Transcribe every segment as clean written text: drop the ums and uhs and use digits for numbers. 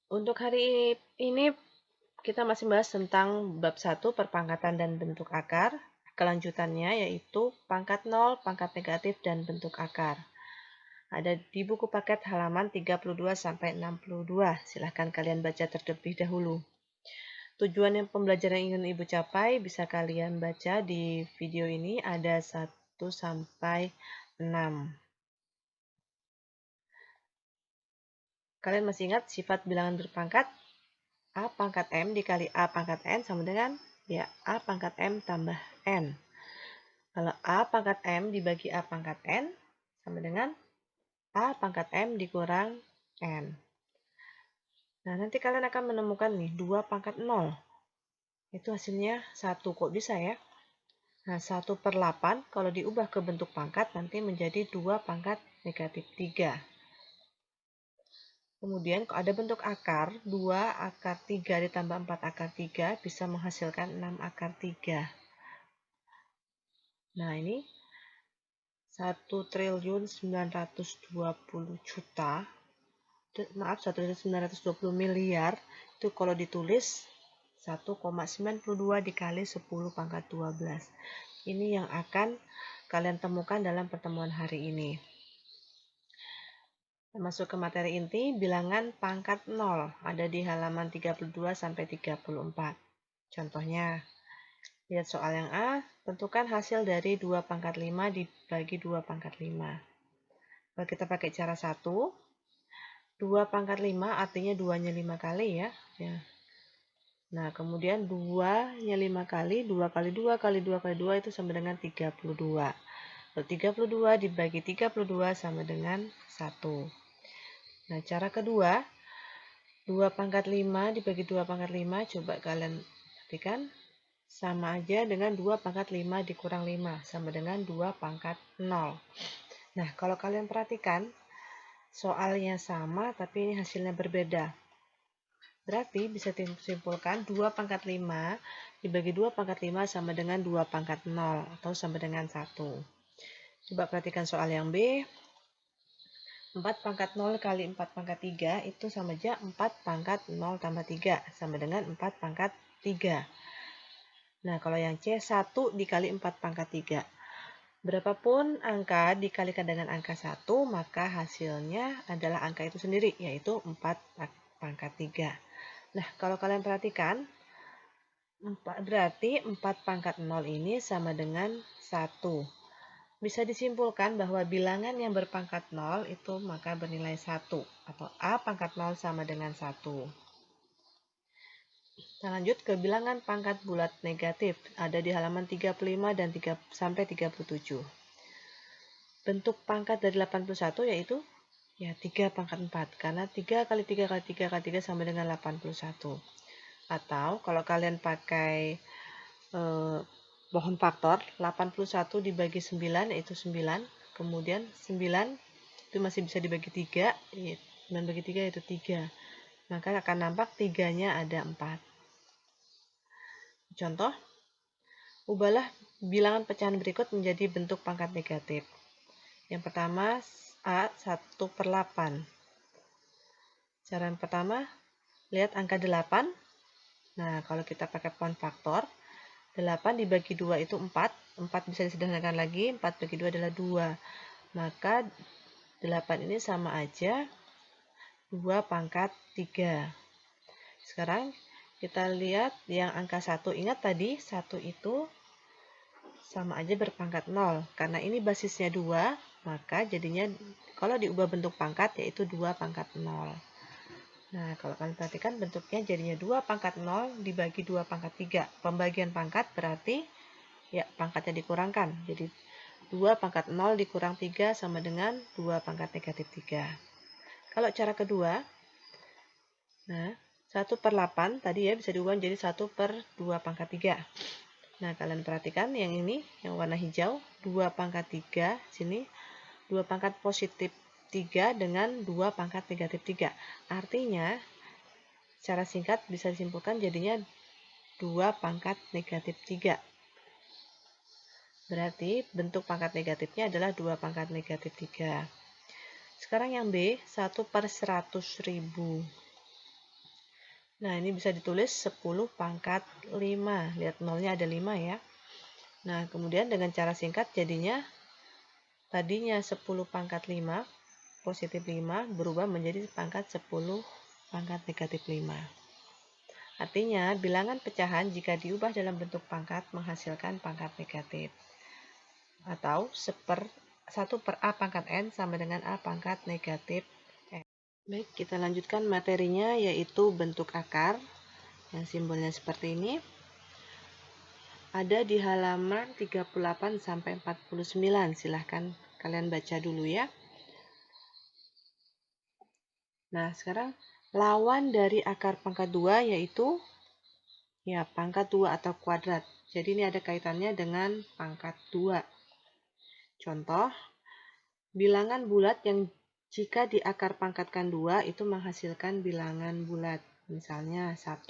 Untuk hari ini kita masih bahas tentang bab 1 perpangkatan dan bentuk akar. Kelanjutannya yaitu pangkat 0, pangkat negatif, dan bentuk akar. Ada di buku paket halaman 32 sampai 62. Silahkan kalian baca terlebih dahulu. Tujuan yang pembelajaran yang ingin Ibu capai bisa kalian baca di video ini ada 1 sampai 6. Kalian masih ingat sifat bilangan berpangkat? A pangkat M dikali A pangkat N sama dengan ya A pangkat M tambah N. Kalau A pangkat M dibagi A pangkat N sama dengan A pangkat M dikurang N. Nah, nanti kalian akan menemukan nih 2 pangkat 0. Itu hasilnya 1. Kok bisa ya? Nah, 1/8 kalau diubah ke bentuk pangkat nanti menjadi 2 pangkat negatif 3. Kemudian kalau ada bentuk akar, 2 akar 3 ditambah 4 akar 3 bisa menghasilkan 6 akar 3. Nah, ini 1.920.000.000, maaf 1.920 miliar, itu kalau ditulis 1,92 dikali 10 pangkat 12. Ini yang akan kalian temukan dalam pertemuan hari ini. Masuk ke materi inti, bilangan pangkat 0 ada di halaman 32 sampai 34. Contohnya, lihat soal yang A, tentukan hasil dari 2 pangkat 5 dibagi 2 pangkat 5. Kalau kita pakai cara 1, 2 pangkat 5 artinya 2-nya 5 kali ya. Nah, kemudian 2-nya 5 kali, 2 kali 2 kali 2 kali 2 itu sama dengan 32. Lalu 32 dibagi 32 sama dengan 1. Nah, cara kedua, 2 pangkat 5 dibagi 2 pangkat 5, coba kalian perhatikan, sama aja dengan 2 pangkat 5 dikurang 5, sama dengan 2 pangkat 0. Nah, kalau kalian perhatikan, soalnya sama, tapi ini hasilnya berbeda. Berarti bisa disimpulkan 2 pangkat 5 dibagi 2 pangkat 5 sama dengan 2 pangkat 0, atau sama dengan 1. Coba perhatikan soal yang B. 4 pangkat 0 kali 4 pangkat 3 itu sama aja 4 pangkat 0 tambah 3, sama dengan 4 pangkat 3. Nah, kalau yang C, 1 dikali 4 pangkat 3. Berapapun angka dikalikan dengan angka 1, maka hasilnya adalah angka itu sendiri, yaitu 4 pangkat 3. Nah, kalau kalian perhatikan, berarti 4 pangkat 0 ini sama dengan 1. Bisa disimpulkan bahwa bilangan yang berpangkat 0 itu maka bernilai 1, atau A pangkat 0 sama dengan 1. Kita lanjut ke bilangan pangkat bulat negatif, ada di halaman 35 dan 3, sampai 37. Bentuk pangkat dari 81 yaitu ya 3 pangkat 4, karena 3 kali 3 kali 3 kali 3 sama dengan 81. Atau kalau kalian pakai pohon faktor, 81 dibagi 9 yaitu 9, kemudian 9 itu masih bisa dibagi 3, 9 bagi 3 yaitu 3. Maka akan nampak 3-nya ada 4. Contoh, ubahlah bilangan pecahan berikut menjadi bentuk pangkat negatif. Yang pertama, A 1/8. Cara yang pertama, lihat angka 8. Nah, kalau kita pakai pohon faktor, 8 dibagi 2 itu 4. 4 bisa disederhanakan lagi, 4 bagi 2 adalah 2. Maka 8 ini sama aja 2 pangkat 3. Sekarang kita lihat yang angka 1. Ingat tadi 1 itu sama aja berpangkat 0. Karena ini basisnya 2, maka jadinya kalau diubah bentuk pangkat yaitu 2 pangkat 0. Nah, kalau kalian perhatikan bentuknya jadinya 2 pangkat 0 dibagi 2 pangkat 3. Pembagian pangkat berarti ya pangkatnya dikurangkan. Jadi 2 pangkat 0 dikurang 3 sama dengan 2 pangkat negatif 3. Kalau cara kedua, nah 1/8 tadi ya bisa diubah menjadi 1/2 pangkat 3. Nah, kalian perhatikan yang ini, yang warna hijau, 2 pangkat 3, sini 2 pangkat positif 3 dengan 2 pangkat negatif 3. Artinya, secara singkat bisa disimpulkan jadinya 2 pangkat negatif 3. Berarti bentuk pangkat negatifnya adalah 2 pangkat negatif 3. Sekarang yang B, 1/100.000. Nah, ini bisa ditulis 10 pangkat 5. Lihat nolnya ada 5 ya. Nah, kemudian dengan cara singkat jadinya tadinya 10 pangkat 5, positif 5, berubah menjadi pangkat 10 pangkat negatif 5. Artinya, bilangan pecahan jika diubah dalam bentuk pangkat menghasilkan pangkat negatif. Atau 1 per A pangkat N sama dengan A pangkat negatif N. Baik, kita lanjutkan materinya yaitu bentuk akar yang simbolnya seperti ini. Ada di halaman 38 sampai 49. Silahkan kalian baca dulu ya. Nah, sekarang lawan dari akar pangkat 2 yaitu ya pangkat 2 atau kuadrat. Jadi ini ada kaitannya dengan pangkat 2. Contoh, bilangan bulat yang jika diakar pangkatkan 2 itu menghasilkan bilangan bulat. Misalnya 1.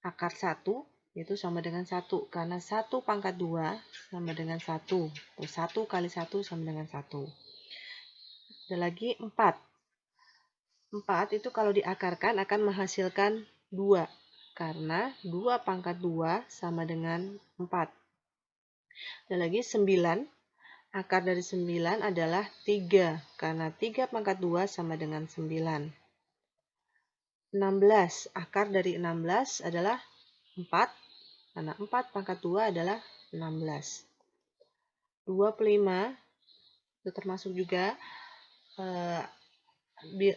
Akar 1 itu sama dengan 1. Karena 1 pangkat 2 sama dengan 1. Terus 1 kali 1 sama dengan 1. Ada lagi 4. 4 itu kalau diakarkan akan menghasilkan 2. Karena 2 pangkat 2 sama dengan 4. Ada lagi 9. Akar dari 9 adalah 3, karena 3 pangkat 2 sama dengan 9. 16. Akar dari 16 adalah 4, karena 4 pangkat 2 adalah 16. 25, itu termasuk juga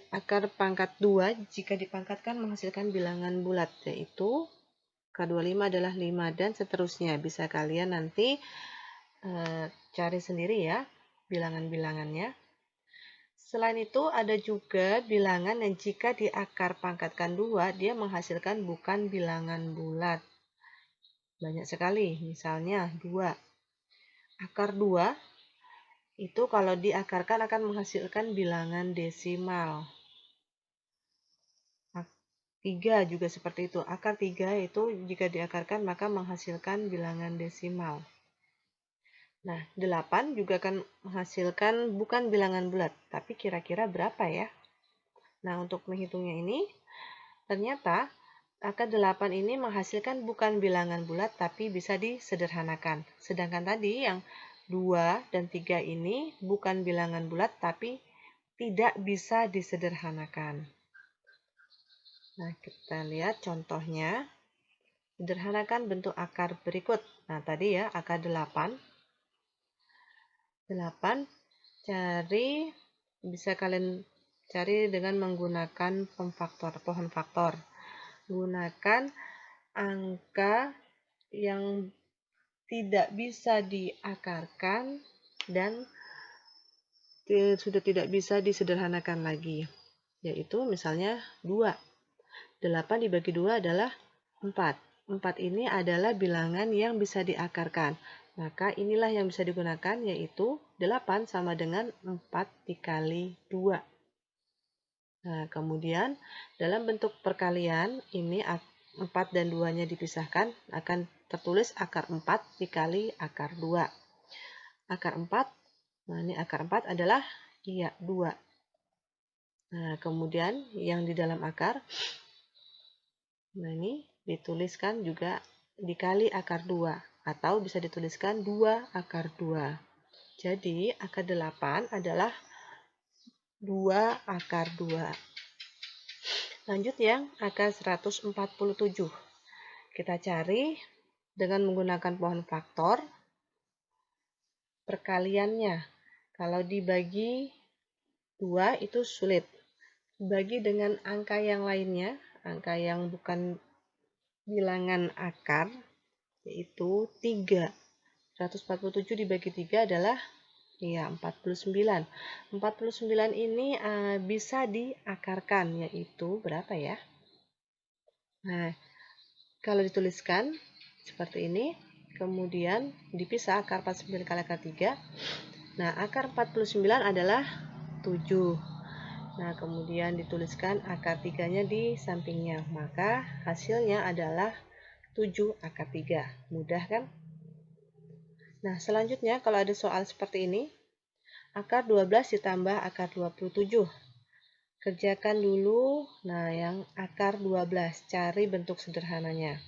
akar pangkat 2 jika dipangkatkan menghasilkan bilangan bulat, yaitu akar 25 adalah 5, dan seterusnya. Bisa kalian nanti cari sendiri ya bilangan-bilangannya. Selain itu ada juga bilangan yang jika diakar pangkatkan 2 dia menghasilkan bukan bilangan bulat. Banyak sekali, misalnya 2. Akar 2 itu kalau diakarkan akan menghasilkan bilangan desimal. 3 juga seperti itu. Akar 3 itu jika diakarkan maka menghasilkan bilangan desimal. Nah, 8 juga akan menghasilkan bukan bilangan bulat, tapi kira-kira berapa ya? Nah, untuk menghitungnya ini, ternyata akar 8 ini menghasilkan bukan bilangan bulat, tapi bisa disederhanakan. Sedangkan tadi yang 2 dan 3 ini bukan bilangan bulat, tapi tidak bisa disederhanakan. Nah, kita lihat contohnya. Sederhanakan bentuk akar berikut. Nah, tadi ya, akar 8. 8 bisa kalian cari dengan menggunakan pohon faktor. Gunakan angka yang tidak bisa diakarkan dan sudah tidak bisa disederhanakan lagi, yaitu misalnya 2. 8 dibagi 2 adalah 4. 4 ini adalah bilangan yang bisa diakarkan. Maka inilah yang bisa digunakan, yaitu 8 sama dengan 4 dikali 2. Nah, kemudian dalam bentuk perkalian, ini 4 dan 2-nya dipisahkan, akan tertulis akar 4 dikali akar 2. Akar 4, nah ini akar 4 adalah 2. Nah, kemudian yang di dalam akar, nah ini dituliskan juga dikali akar 2, atau bisa dituliskan 2 akar 2. Jadi, akar 8 adalah 2 akar 2. Lanjut yang akar 147. Kita cari dengan menggunakan pohon faktor perkaliannya. Kalau dibagi 2 itu sulit. Bagi dengan angka yang lainnya, angka yang bukan bilangan akar, yaitu 3. 147 dibagi 3 adalah 49. 49 ini bisa diakarkan, yaitu berapa ya? Nah, kalau dituliskan seperti ini, kemudian dipisah akar 49 kali akar 3. Nah, akar 49 adalah 7. Nah, kemudian dituliskan akar 3-nya di sampingnya. Maka hasilnya adalah 7 akar 3. Mudah kan? Nah, selanjutnya kalau ada soal seperti ini, akar 12 ditambah akar 27. Kerjakan dulu, nah yang akar 12, cari bentuk sederhananya.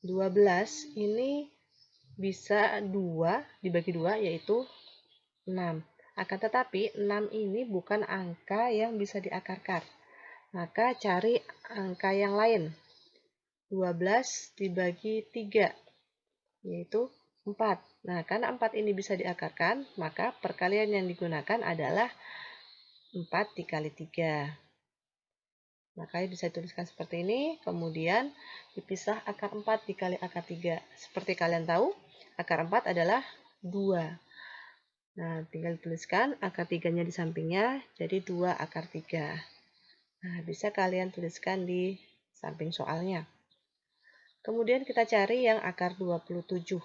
12 ini bisa 2 dibagi 2 yaitu 6. Akan tetapi 6 ini bukan angka yang bisa diakarkan. Maka cari angka yang lain. 12 dibagi 3 yaitu 4. Nah, karena 4 ini bisa diakarkan, maka perkalian yang digunakan adalah 4 dikali 3. Makanya bisa dituliskan seperti ini, kemudian dipisah akar 4 dikali akar 3. Seperti kalian tahu, akar 4 adalah 2. Nah, tinggal dituliskan akar 3-nya di sampingnya, jadi 2 akar 3. Nah, bisa kalian tuliskan di samping soalnya. Kemudian kita cari yang akar 27.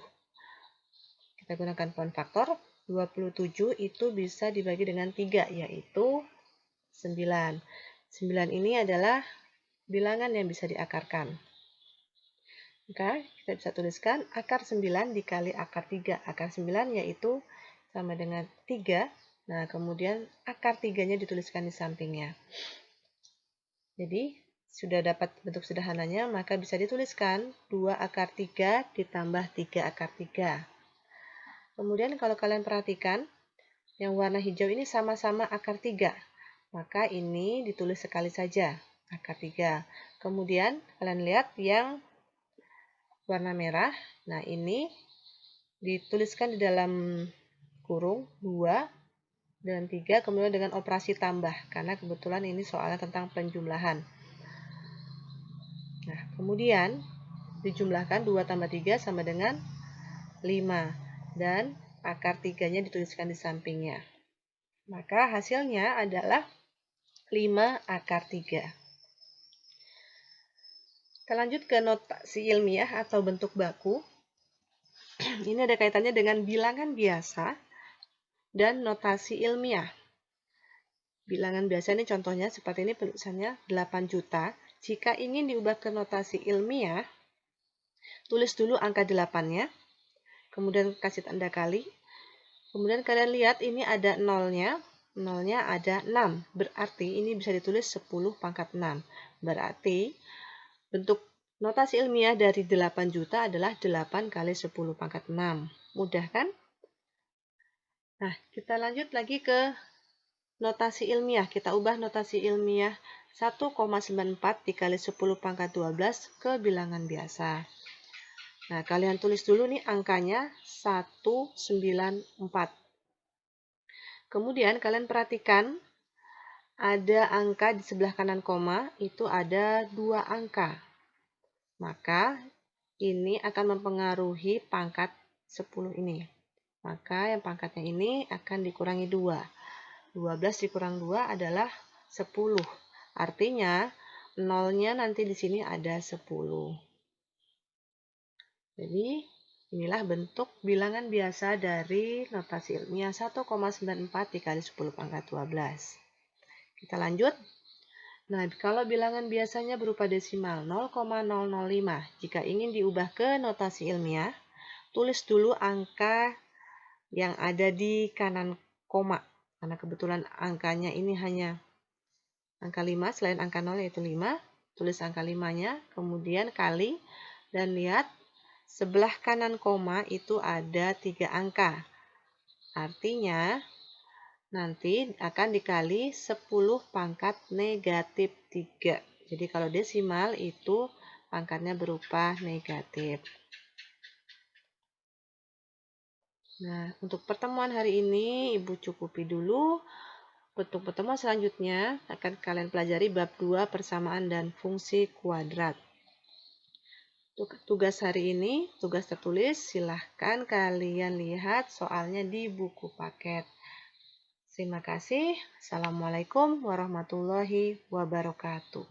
Kita gunakan poin faktor. 27 itu bisa dibagi dengan 3, yaitu 9. 9 ini adalah bilangan yang bisa diakarkan. Maka kita bisa tuliskan akar 9 dikali akar 3. Akar 9 yaitu sama dengan 3. Nah, kemudian akar 3-nya dituliskan di sampingnya. Jadi, sudah dapat bentuk sederhananya, maka bisa dituliskan 2 akar 3 ditambah 3 akar 3. Kemudian kalau kalian perhatikan, yang warna hijau ini sama-sama akar 3. Maka ini ditulis sekali saja, akar 3. Kemudian kalian lihat yang warna merah, nah ini dituliskan di dalam kurung 2 dan 3, kemudian dengan operasi tambah, karena kebetulan ini soalnya tentang penjumlahan. Nah, kemudian dijumlahkan 2 tambah 3 sama dengan 5. Dan akar 3-nya dituliskan di sampingnya. Maka hasilnya adalah 5 akar 3. Kita lanjut ke notasi ilmiah atau bentuk baku. Ini ada kaitannya dengan bilangan biasa dan notasi ilmiah. Bilangan biasa ini contohnya seperti ini, penulisannya 8 juta. Jika ingin diubah ke notasi ilmiah, tulis dulu angka 8-nya, kemudian kasih tanda kali. Kemudian kalian lihat ini ada nolnya ada 6. Berarti ini bisa ditulis 10 pangkat 6. Berarti bentuk notasi ilmiah dari 8 juta adalah 8 kali 10 pangkat 6. Mudah kan? Nah, kita lanjut lagi ke notasi ilmiah. Kita ubah notasi ilmiah 1,94 dikali 10 pangkat 12 ke bilangan biasa. Nah, kalian tulis dulu nih angkanya 194. Kemudian kalian perhatikan ada angka di sebelah kanan koma, itu ada 2 angka. Maka ini akan mempengaruhi pangkat 10 ini. Maka yang pangkatnya ini akan dikurangi 2. 12 dikurang 2 adalah 10. Artinya, nolnya nanti di sini ada 10. Jadi, inilah bentuk bilangan biasa dari notasi ilmiah 1,94 dikali 10 pangkat 12. Kita lanjut. Nah, kalau bilangan biasanya berupa desimal 0,005, jika ingin diubah ke notasi ilmiah, tulis dulu angka yang ada di kanan koma. Karena kebetulan angkanya ini hanya angka 5, selain angka 0 yaitu 5. Tulis angka 5-nya, kemudian kali, dan lihat sebelah kanan koma itu ada 3 angka. Artinya, nanti akan dikali 10 pangkat negatif 3. Jadi kalau desimal itu pangkatnya berupa negatif. Nah, untuk pertemuan hari ini Ibu cukupi dulu. Untuk pertemuan selanjutnya akan kalian pelajari bab 2 persamaan dan fungsi kuadrat. Untuk tugas hari ini, tugas tertulis, silahkan kalian lihat soalnya di buku paket. Terima kasih. Assalamualaikum warahmatullahi wabarakatuh.